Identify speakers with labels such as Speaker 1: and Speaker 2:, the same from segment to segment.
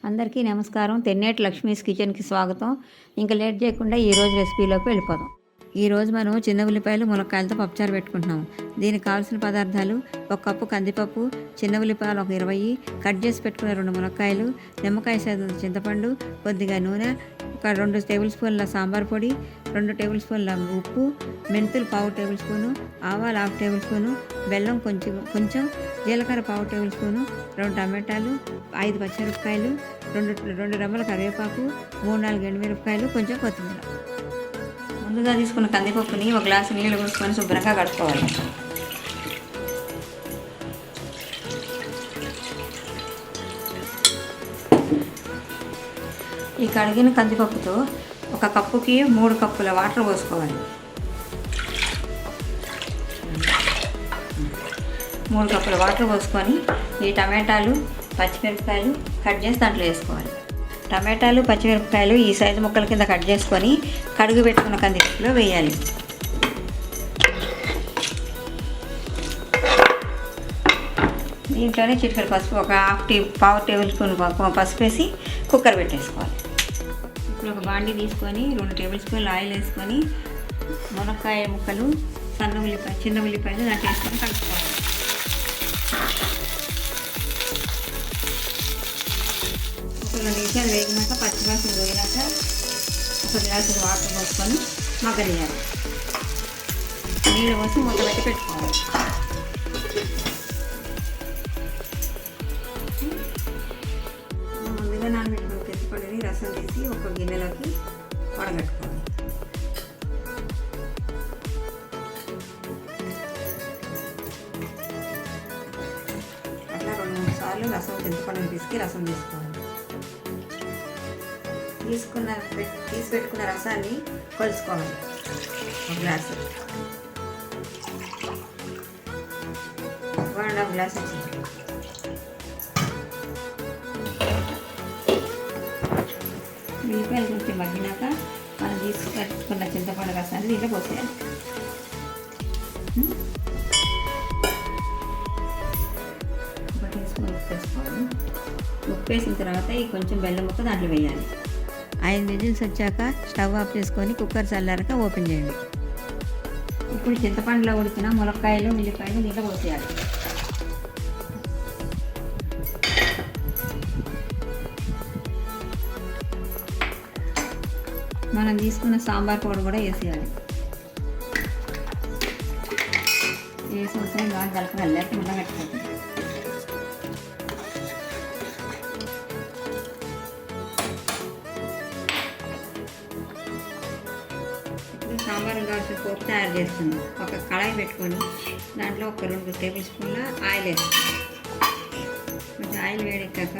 Speaker 1: అందరికీ నమస్కారం. తెన్నేటి లక్ష్మీస్ కిచెన్కి స్వాగతం. ఇంకా లేట్ చేయకుండా ఈరోజు రెసిపీలోకి వెళ్ళిపోదాం. ఈరోజు మనం చిన్న ఉల్లిపాయలు ములక్కాయలతో పప్పుచారు పెట్టుకుంటున్నాం. దీనికి కావాల్సిన పదార్థాలు: ఒక కప్పు కందిపప్పు, చిన్న ఉల్లిపాయలు ఒక 20, కట్ చేసి పెట్టుకున్న 2 ములక్కాయలు, నిమ్మకాయ సైజు చింతపండు, కొద్దిగా నూనె, ఒక 2 టేబుల్ స్పూన్ల సాంబార్ పొడి, 2 టేబుల్ స్పూన్ల ఉప్పు, మెంతులు 1/2 టేబుల్ స్పూను, ఆవాలు 1/2 టేబుల్ స్పూను, బెల్లం కొంచెం, జీలకర్ర 1/2 టేబుల్ స్పూను, 2 టమాటాలు, 5 పచ్చిమిరపకాయలు, 2 రెమ్మల కరివేపాకు, 3-4 ఎండుమిరపకాయలు, కొంచెం కొత్తిమీర. ముందుగా తీసుకున్న కందిపప్పుని ఒక గ్లాసు నీళ్ళు పోసుకొని శుభ్రంగా కడుక్కోవాలి. ఈ కడిగిన కందిపప్పుతో ఒక కప్పుకి 3 కప్పుల వాటర్ పోసుకోవాలి. 3 కప్పుల వాటర్ పోసుకొని ఈ టమాటాలు, పచ్చిమిరపకాయలు కట్ చేసి దాంట్లో వేసుకోవాలి. టమాటాలు, పచ్చిమిరపకాయలు ఈ సైజు ముక్కల కింద కట్ చేసుకొని కడుగు పెట్టుకున్న కందిపప్పులో వేయాలి. దీంట్లోనే చిటికెడు పసుపు, ఒక 1/2 టేబుల్ స్పూన్ పసుపు వేసి కుక్కర్ పెట్టేసుకోవాలి. ఇప్పుడు ఒక బాండీ తీసుకొని 2 టేబుల్ స్పూన్లు ఆయిల్ వేసుకొని మునక్కాయ ముక్కలు, చిన్న ఉల్లిపాయలు దాంట్లో వేసుకొని కలుపుకోవాలి. ఒక 2 నిమిషాలు వేగినాక పచ్చివాసన పోయినాక ఒక గ్లాసు వాటర్ పోసుకొని మగ్గనియాలి. నీళ్ళు పోసి మూత పెట్టి పెట్టుకోవాలి. ముందుగా నానబెట్టుకుని పెట్టుకొని రసం తీసి ఒక గిన్నెలోకి వడగట్టుకోవాలి. అట్లా 2-3 సార్లు చింతపండుని పిసికి రసం తీసుకోవాలి. తీసి పెట్టుకున్న రసాన్ని కొలుసుకోవాలి. 1 గ్లాసు, 1.5 గ్లాస్ వచ్చింది. ఉల్లిపాయలు కొంచెం మగ్గినాక మనం తీసుకున్న చింతపండు రసాన్ని దీంట్లో పోసేయాలి. ఒక టీ స్పూన్ ఉప్పు వేసుకోవాలి. ఉప్పు వేసిన తర్వాత ఈ కొంచెం బెల్లం ముక్క దాంట్లో వేయాలి. 5 విజిల్స్ వచ్చాక స్టవ్ ఆఫ్ చేసుకొని కుక్కర్ చల్లారాక ఓపెన్ చేయండి. ఇప్పుడు చింతపండులో ఉడికిన ములక్కాయలు, ఉల్లిపాయలు దీంట్లో పోసేయాలి. మనం తీసుకున్న సాంబార్ పౌడర్ కూడా వేసేయాలి. వేసి ఒకసారి బాగా కలపాలి, లేకుండా కట్టుకోవాలి. సాంబార్ కావాల్సిన పోపు తయారు చేస్తున్నాం. ఒక కళాయి పెట్టుకొని దాంట్లో ఒక 2 టేబుల్ స్పూన్ల ఆయిల్ వేస్తాం. కొంచెం ఆయిల్ వేడెక్కాక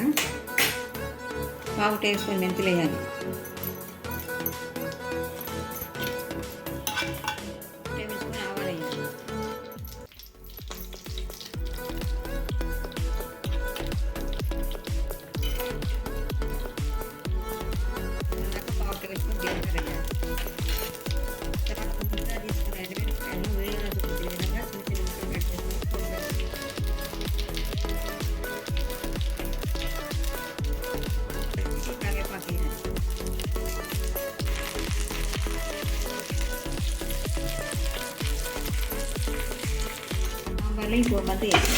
Speaker 1: 1/2 టేబుల్ స్పూన్ మెంతులు వేయాలి. 1 టేబుల్ స్పూన్ ఆవాలు వేయాలి. అలాగే 1/2 టేబుల్ స్పూన్ జీలకర్ర వేయాలి. సాంబార్లో ఈ పోపంతా వేసి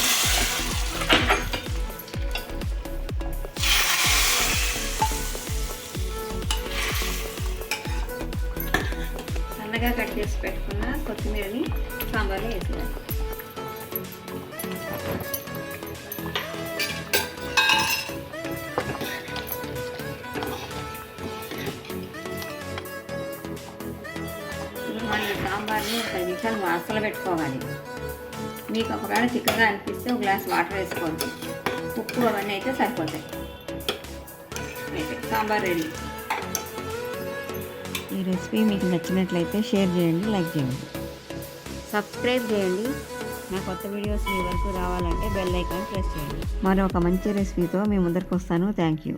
Speaker 1: సన్నగా కట్ చేసి పెట్టుకున్న కొత్తిమీరని సాంబార్లో వేసేయాలి. మనం ఈ సాంబార్ని 10 నిమిషాలు అసలు పెట్టుకోవాలి. మీకు ఒకవేళ చిక్కగా అనిపిస్తే 1 గ్లాస్ వాటర్ వేసుకోవచ్చు. ఉప్పు అవన్నీ అయితే సరిపోతాయి. అయితే సాంబార్ రెడీ. ఈ రెసిపీ మీకు నచ్చినట్లయితే షేర్ చేయండి, లైక్ చేయండి, సబ్స్క్రైబ్ చేయండి. నా కొత్త వీడియోస్ మీ వరకు రావాలంటే బెల్ ఐకాన్ ప్రెస్ చేయండి. మరొక మంచి రెసిపీతో మీ ముందరికి వస్తాను. Thank you.